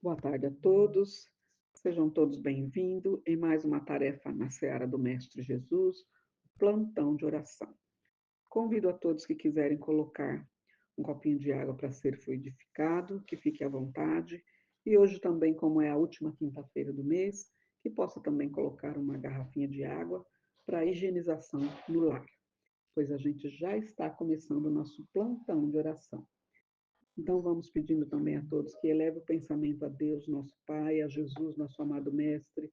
Boa tarde a todos, sejam todos bem-vindos em mais uma tarefa na Seara do Mestre Jesus, plantão de oração. Convido a todos que quiserem colocar um copinho de água para ser fluidificado, que fique à vontade, e hoje também, como é a última quinta-feira do mês, que possa também colocar uma garrafinha de água para higienização no lar, pois a gente já está começando o nosso plantão de oração. Então, vamos pedindo também a todos que elevem o pensamento a Deus, nosso Pai, a Jesus, nosso amado Mestre,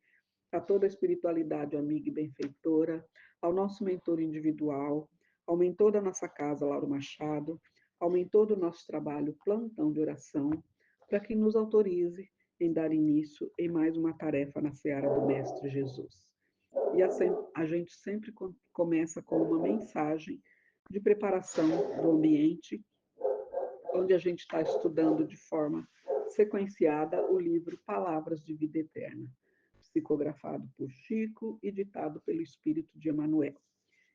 a toda a espiritualidade amiga e benfeitora, ao nosso mentor individual, ao mentor da nossa casa, Lauro Machado, ao mentor do nosso trabalho, Plantão de Oração, para que nos autorize em dar início em mais uma tarefa na seara do Mestre Jesus. E a gente sempre começa com uma mensagem de preparação do ambiente onde a gente está estudando de forma sequenciada o livro Palavras de Vida Eterna, psicografado por Chico e ditado pelo Espírito de Emmanuel.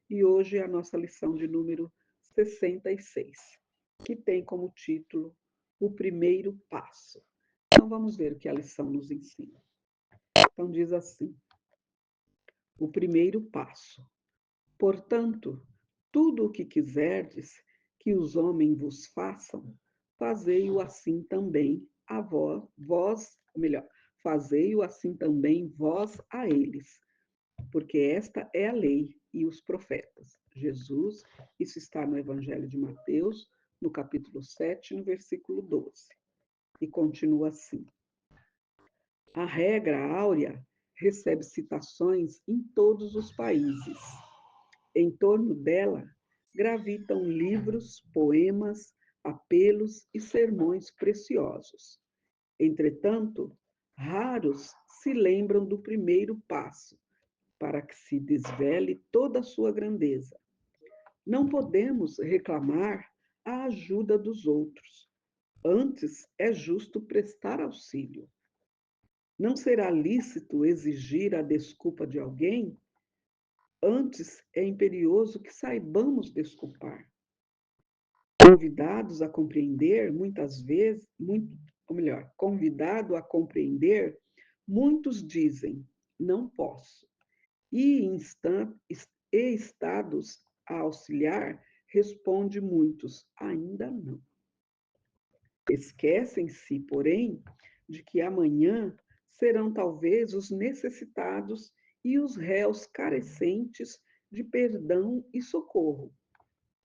E hoje é a nossa lição de número 66, que tem como título O Primeiro Passo. Então vamos ver o que a lição nos ensina. Então diz assim: o primeiro passo. Portanto, tudo o que quiserdes que os homens vos façam, fazei-o assim também a vós, ou melhor, fazei-o assim também vós a eles, porque esta é a lei e os profetas. Jesus, isso está no Evangelho de Mateus, no capítulo 7, no versículo 12. E continua assim: a regra áurea recebe citações em todos os países. Em torno dela gravitam livros, poemas, apelos e sermões preciosos. Entretanto, raros se lembram do primeiro passo, para que se desvele toda a sua grandeza. Não podemos reclamar a ajuda dos outros. Antes é justo prestar auxílio. Não será lícito exigir a desculpa de alguém? Antes é imperioso que saibamos desculpar. Convidados a compreender, muitas vezes, ou melhor, convidado a compreender, muitos dizem, não posso. E estados a auxiliar, responde muitos, ainda não. Esquecem-se, porém, de que amanhã serão talvez os necessitados e os réus carecentes de perdão e socorro.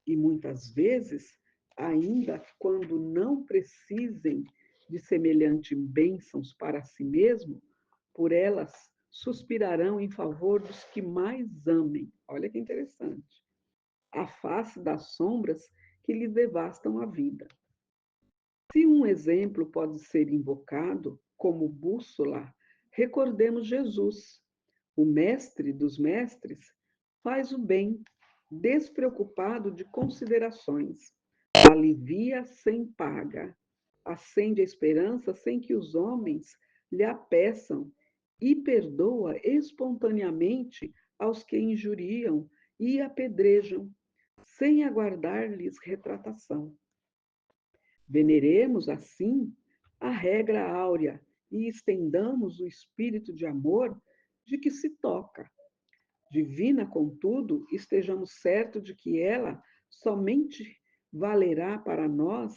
E muitas vezes, ainda quando não precisem de semelhante bênçãos para si mesmo, por elas suspirarão em favor dos que mais amem. Olha que interessante. A face das sombras que lhes devastam a vida. Se um exemplo pode ser invocado como bússola, recordemos Jesus, o mestre dos mestres, faz o bem, despreocupado de considerações, alivia sem paga, acende a esperança sem que os homens lhe a peçam e perdoa espontaneamente aos que injuriam e apedrejam, sem aguardar-lhes retratação. Veneremos, assim, a regra áurea e estendamos o espírito de amor de que se toca. Divina, contudo, estejamos certos de que ela somente valerá para nós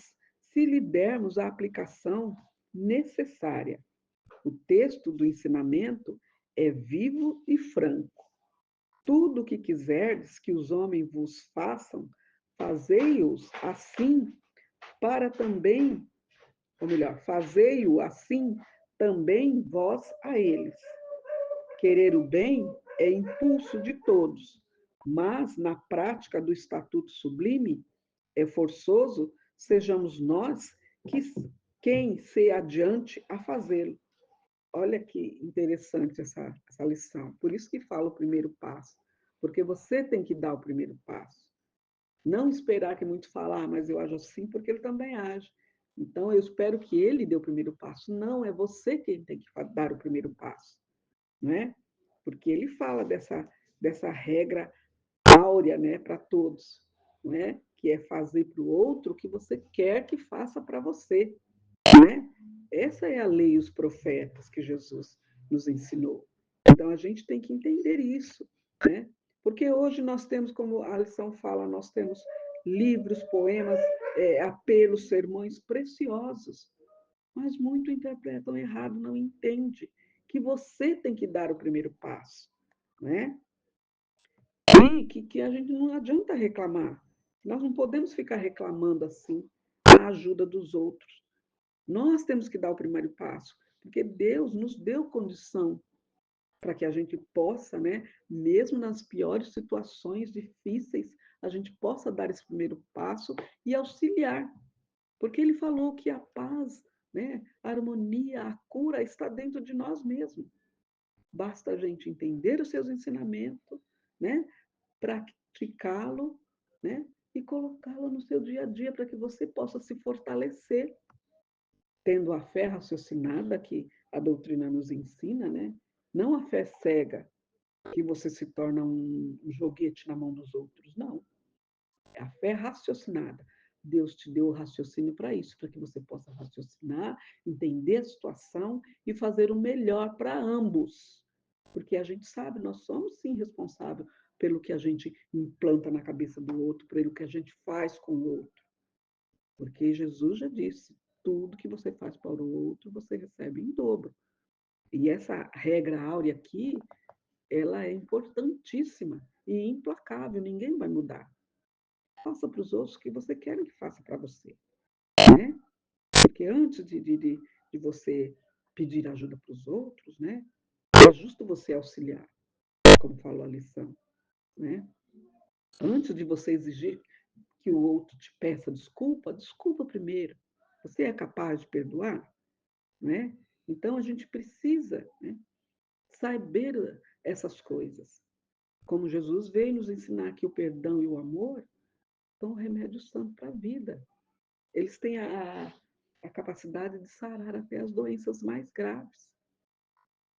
se lhe dermos a aplicação necessária. O texto do ensinamento é vivo e franco. Tudo o que quiserdes que os homens vos façam, fazei-os assim para também, ou melhor, fazei-o assim também vós a eles. Querer o bem é impulso de todos, mas na prática do Estatuto Sublime é forçoso sejamos nós quem se adiante a fazê-lo. Olha que interessante essa lição. Por isso que fala o primeiro passo, porque você tem que dar o primeiro passo. Não esperar que muito falar, mas eu ajo assim porque ele também age. Então, eu espero que ele dê o primeiro passo. Não, é você quem tem que dar o primeiro passo, não é? Porque ele fala dessa regra áurea, né, para todos, não é? Que é fazer para o outro o que você quer que faça para você, não é? Essa é a lei e os profetas que Jesus nos ensinou. Então, a gente tem que entender isso, né? Porque hoje nós temos, como a lição fala, nós temos livros, poemas, apelos, sermões preciosos, mas muito interpretam errado, não entende que você tem que dar o primeiro passo, né? E que a gente não adianta reclamar. Nós não podemos ficar reclamando assim a ajuda dos outros. Nós temos que dar o primeiro passo, porque Deus nos deu condição para que a gente possa, né, mesmo nas piores situações difíceis, a gente possa dar esse primeiro passo e auxiliar. Porque ele falou que a paz, né, a harmonia, a cura está dentro de nós mesmos. Basta a gente entender os seus ensinamentos, né, praticá-lo, né, e colocá-lo no seu dia a dia para que você possa se fortalecer, tendo a fé raciocinada que a doutrina nos ensina, né? Não a fé cega, que você se torna um joguete na mão dos outros, não. É a fé raciocinada. Deus te deu o raciocínio para isso, para que você possa raciocinar, entender a situação e fazer o melhor para ambos. Porque a gente sabe, nós somos sim responsáveis pelo que a gente implanta na cabeça do outro, pelo que a gente faz com o outro. Porque Jesus já disse: tudo que você faz para o outro, você recebe em dobro. E essa regra áurea aqui, ela é importantíssima e implacável, ninguém vai mudar. Faça para os outros o que você quer que faça para você, né? Porque antes de você pedir ajuda para os outros, né? É justo você auxiliar, como falou a lição, né? Antes de você exigir que o outro te peça desculpa, desculpa primeiro. Você é capaz de perdoar, né? Então a gente precisa, né, saber essas coisas. Como Jesus veio nos ensinar que o perdão e o amor são o remédio santo para a vida. Eles têm a capacidade de sarar até as doenças mais graves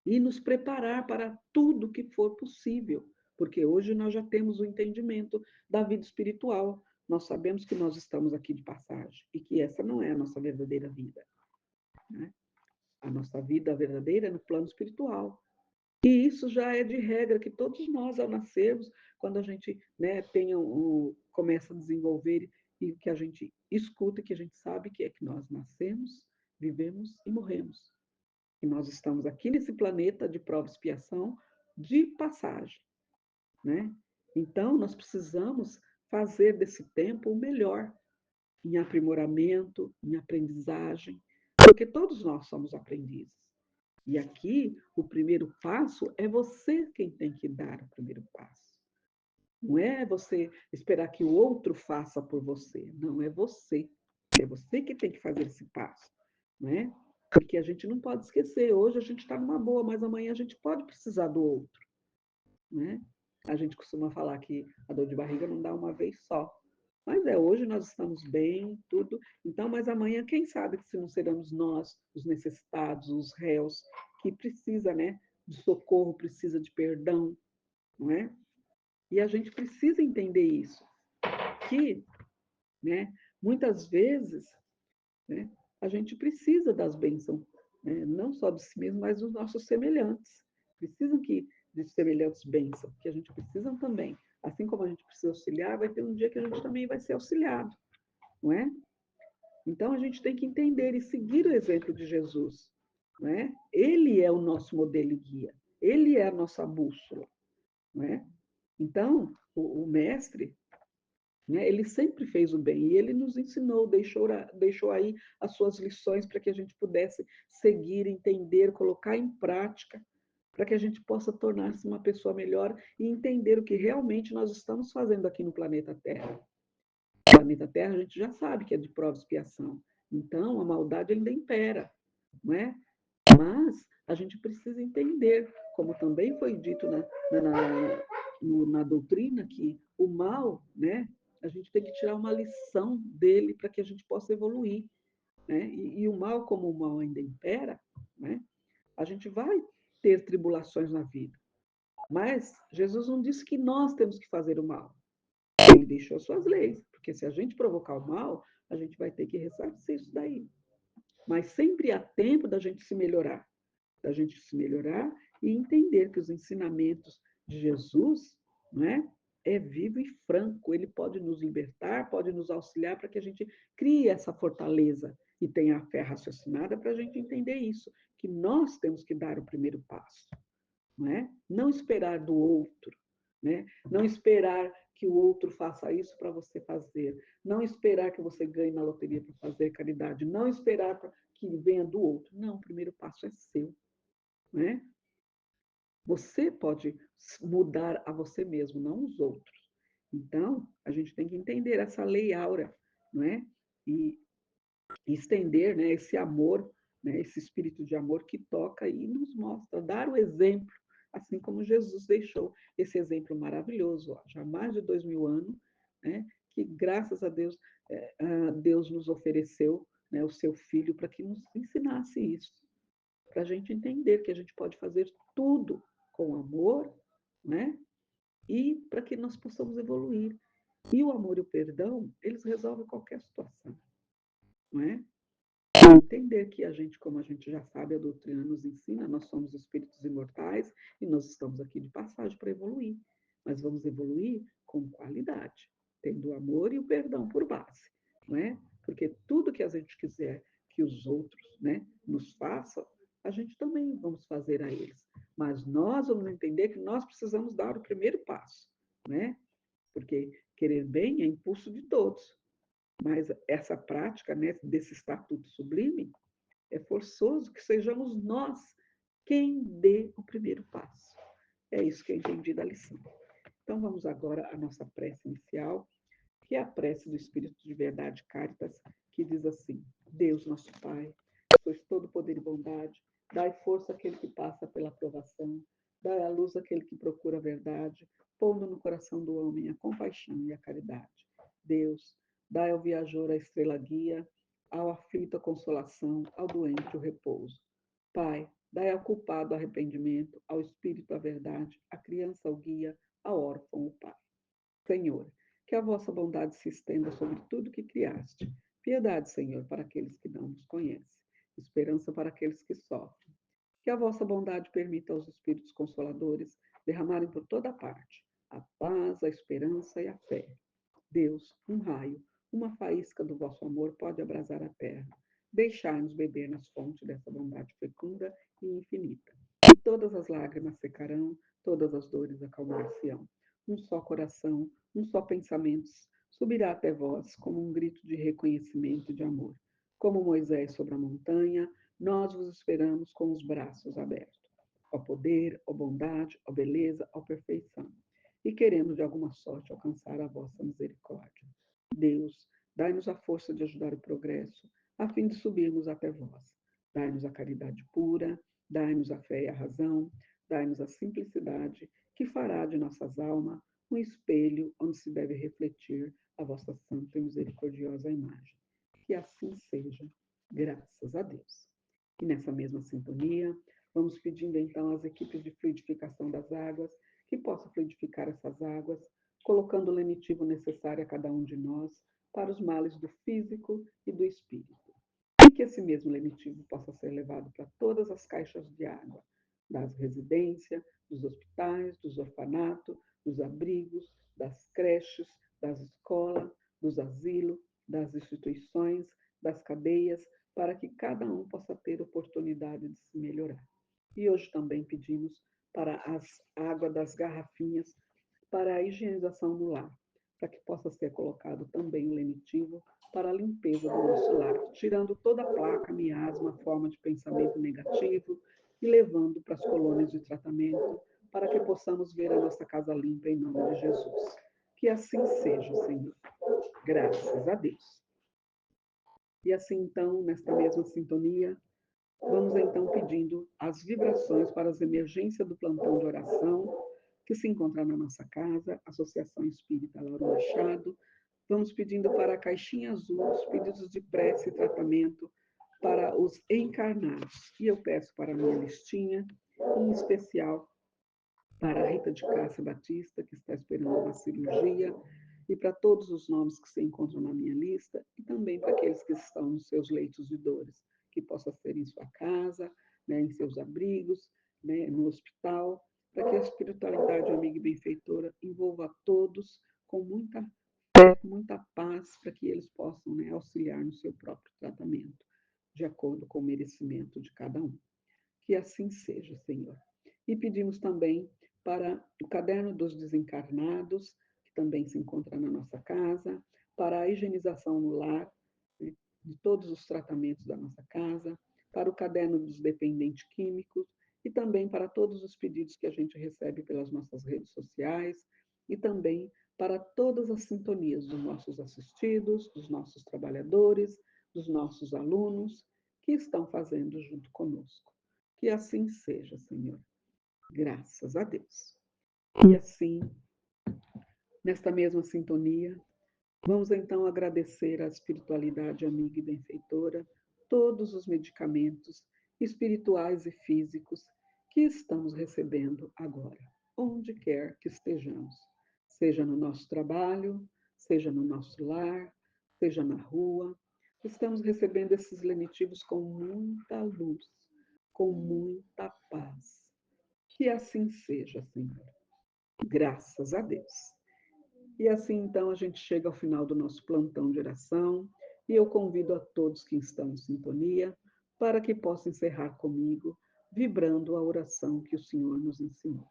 e nos preparar para tudo que for possível, porque hoje nós já temos o entendimento da vida espiritual. Nós sabemos que nós estamos aqui de passagem e que essa não é a nossa verdadeira vida, né? A nossa vida verdadeira é no plano espiritual. E isso já é de regra que todos nós, ao nascermos, quando a gente, né, começa a desenvolver e que a gente escuta, que a gente sabe que é que nós nascemos, vivemos e morremos. E nós estamos aqui nesse planeta de prova e expiação de passagem, né? Então, nós precisamos fazer desse tempo o melhor em aprimoramento, em aprendizagem, porque todos nós somos aprendizes. E aqui, o primeiro passo é você quem tem que dar o primeiro passo. Não é você esperar que o outro faça por você. Não, é você. É você que tem que fazer esse passo, né? Porque a gente não pode esquecer. Hoje a gente está numa boa, mas amanhã a gente pode precisar do outro, né? A gente costuma falar que a dor de barriga não dá uma vez só. Mas hoje nós estamos bem, tudo. Então, mas amanhã, quem sabe que se não seremos nós, os necessitados, os réus, que precisa, né, de socorro, precisa de perdão, não é? E a gente precisa entender isso, que, né, muitas vezes, né, a gente precisa das bênçãos, né, não só de si mesmo, mas dos nossos semelhantes. Precisam de semelhantes bênçãos, que a gente precisa também. Assim como a gente precisa auxiliar, vai ter um dia que a gente também vai ser auxiliado, não é? Então a gente tem que entender e seguir o exemplo de Jesus, não é? Ele é o nosso modelo e guia, ele é a nossa bússola, não é? Então o mestre, né, ele sempre fez o bem e ele nos ensinou, deixou aí as suas lições para que a gente pudesse seguir, entender, colocar em prática, para que a gente possa tornar-se uma pessoa melhor e entender o que realmente nós estamos fazendo aqui no planeta Terra. O planeta Terra a gente já sabe que é de prova e expiação. Então, a maldade ainda impera, não é? Mas a gente precisa entender, como também foi dito na doutrina, que o mal, né? A gente tem que tirar uma lição dele para que a gente possa evoluir, né? E o mal, como o mal ainda impera, né? A gente vai ter tribulações na vida. Mas Jesus não disse que nós temos que fazer o mal. Ele deixou suas leis, porque se a gente provocar o mal, a gente vai ter que ressarcir isso daí. Mas sempre há tempo da gente se melhorar, e entender que os ensinamentos de Jesus, não é? É vivo e franco, ele pode nos libertar, pode nos auxiliar para que a gente crie essa fortaleza e tenha a fé raciocinada para a gente entender isso, que nós temos que dar o primeiro passo, não é? Não esperar do outro, né? Não esperar que o outro faça isso para você fazer, não esperar que você ganhe na loteria para fazer caridade, não esperar que venha do outro. Não, o primeiro passo é seu, né? Você pode mudar a você mesmo, não os outros. Então, a gente tem que entender essa lei áurea, não é? E estender, né, esse amor, né, esse espírito de amor que toca e nos mostra, dar o exemplo, assim como Jesus deixou esse exemplo maravilhoso, ó, já há mais de 2000 anos, né, que graças a Deus, Deus nos ofereceu, né, o seu Filho para que nos ensinasse isso, para a gente entender que a gente pode fazer tudo com amor, né, e para que nós possamos evoluir. E o amor e o perdão, eles resolvem qualquer situação, não é? Entender que a gente, como a gente já sabe, a doutrina nos ensina, nós somos espíritos imortais e nós estamos aqui de passagem para evoluir. Mas vamos evoluir com qualidade, tendo o amor e o perdão por base, não é? Porque tudo que a gente quiser que os outros, né, nos façam, a gente também vamos fazer a eles. Mas nós vamos entender que nós precisamos dar o primeiro passo, né? Porque querer bem é impulso de todos. Mas essa prática, né, desse estatuto sublime é forçoso que sejamos nós quem dê o primeiro passo. É isso que eu entendi da lição. Então vamos agora à nossa prece inicial, que é a prece do Espírito de Verdade Caritas, que diz assim: Deus, nosso Pai, sois todo poder e bondade, dai força àquele que passa pela provação, dai à luz àquele que procura a verdade, pondo no coração do homem a compaixão e a caridade. Deus, dai ao viajor a estrela guia, ao aflito a consolação, ao doente o repouso. Pai, dai ao culpado arrependimento, ao espírito a verdade, à criança o guia, ao órfão o pai. Senhor, que a vossa bondade se estenda sobre tudo que criaste. Piedade, Senhor, para aqueles que não nos conhecem. Esperança para aqueles que sofrem. Que a vossa bondade permita aos Espíritos Consoladores derramarem por toda parte a paz, a esperança e a fé. Deus, um raio, uma faísca do vosso amor pode abrasar a terra. Deixai-nos beber nas fontes dessa bondade fecunda e infinita. E todas as lágrimas secarão, todas as dores acalmar-se-ão. Um só coração, um só pensamento subirá até vós como um grito de reconhecimento e de amor. Como Moisés sobre a montanha, nós vos esperamos com os braços abertos. Ó poder, ó bondade, ó beleza, ó perfeição e queremos de alguma sorte alcançar a vossa misericórdia. Deus, dai-nos a força de ajudar o progresso, a fim de subirmos até vós. Dai-nos a caridade pura, dai-nos a fé e a razão, dai-nos a simplicidade, que fará de nossas almas um espelho onde se deve refletir a vossa santa e misericordiosa imagem. Que assim seja, graças a Deus. E nessa mesma sintonia, vamos pedindo então às equipes de fluidificação das águas que possa fluidificar essas águas, colocando o lenitivo necessário a cada um de nós para os males do físico e do espírito. E que esse mesmo lenitivo possa ser levado para todas as caixas de água, das residências, dos hospitais, dos orfanatos, dos abrigos, das creches, das escolas, dos asilos, das instituições, das cadeias, para que cada um possa ter oportunidade de se melhorar. E hoje também pedimos para as águas das garrafinhas para a higienização do lar, para que possa ser colocado também o lenitivo para a limpeza do nosso lar, tirando toda a placa, miasma, forma de pensamento negativo e levando para as colônias de tratamento, para que possamos ver a nossa casa limpa em nome de Jesus. Que assim seja, Senhor. Graças a Deus. E assim, então, nesta mesma sintonia, vamos então pedindo as vibrações para as emergências do plantão de oração, que se encontra na nossa casa, Associação Espírita Lauro Machado. Vamos pedindo para a caixinha azul os pedidos de prece e tratamento para os encarnados. E eu peço para a minha listinha, em especial para a Rita de Cássia Batista, que está esperando uma cirurgia, e para todos os nomes que se encontram na minha lista, e também para aqueles que estão nos seus leitos de dores, que possa ser em sua casa, né, em seus abrigos, né, no hospital, para que a espiritualidade amiga e benfeitora envolva a todos com muita fé, com muita paz, para que eles possam, né, auxiliar no seu próprio tratamento, de acordo com o merecimento de cada um. Que assim seja, Senhor. E pedimos também para o caderno dos desencarnados, que também se encontra na nossa casa, para a higienização no lar, né, de todos os tratamentos da nossa casa, para o caderno dos dependentes químicos e também para todos os pedidos que a gente recebe pelas nossas redes sociais e também para todas as sintonias dos nossos assistidos, dos nossos trabalhadores, dos nossos alunos que estão fazendo junto conosco. Que assim seja, Senhor. Graças a Deus. E assim, nesta mesma sintonia, vamos então agradecer à espiritualidade amiga e benfeitora todos os medicamentos espirituais e físicos que estamos recebendo agora, onde quer que estejamos, seja no nosso trabalho, seja no nosso lar, seja na rua. Estamos recebendo esses lenitivos com muita luz, com muita paz. Que assim seja, Senhor. Graças a Deus. E assim, então, a gente chega ao final do nosso plantão de oração e eu convido a todos que estão em sintonia para que possam encerrar comigo, vibrando a oração que o Senhor nos ensinou.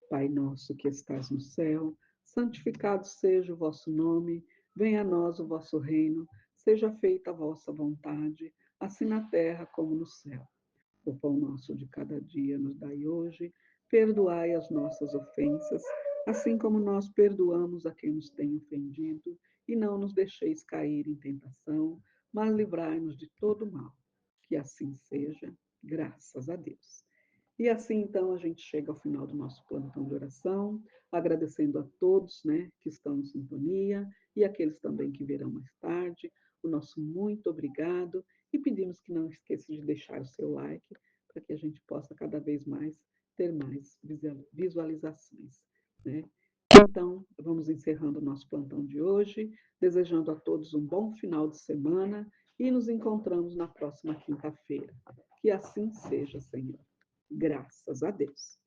Pai nosso que estás no céu, santificado seja o vosso nome, venha a nós o vosso reino, seja feita a vossa vontade, assim na terra como no céu. O pão nosso de cada dia nos dai hoje, perdoai as nossas ofensas, assim como nós perdoamos a quem nos tem ofendido, e não nos deixeis cair em tentação, mas livrai-nos de todo mal. Que assim seja, graças a Deus. E assim, então, a gente chega ao final do nosso plantão de oração, agradecendo a todos, né, que estão em sintonia e aqueles também que virão mais tarde. O nosso muito obrigado e pedimos que não esqueça de deixar o seu like para que a gente possa cada vez mais ter mais visualizações, né? Então, vamos encerrando o nosso plantão de hoje, desejando a todos um bom final de semana e nos encontramos na próxima quinta-feira. Que assim seja, Senhor. Graças a Deus.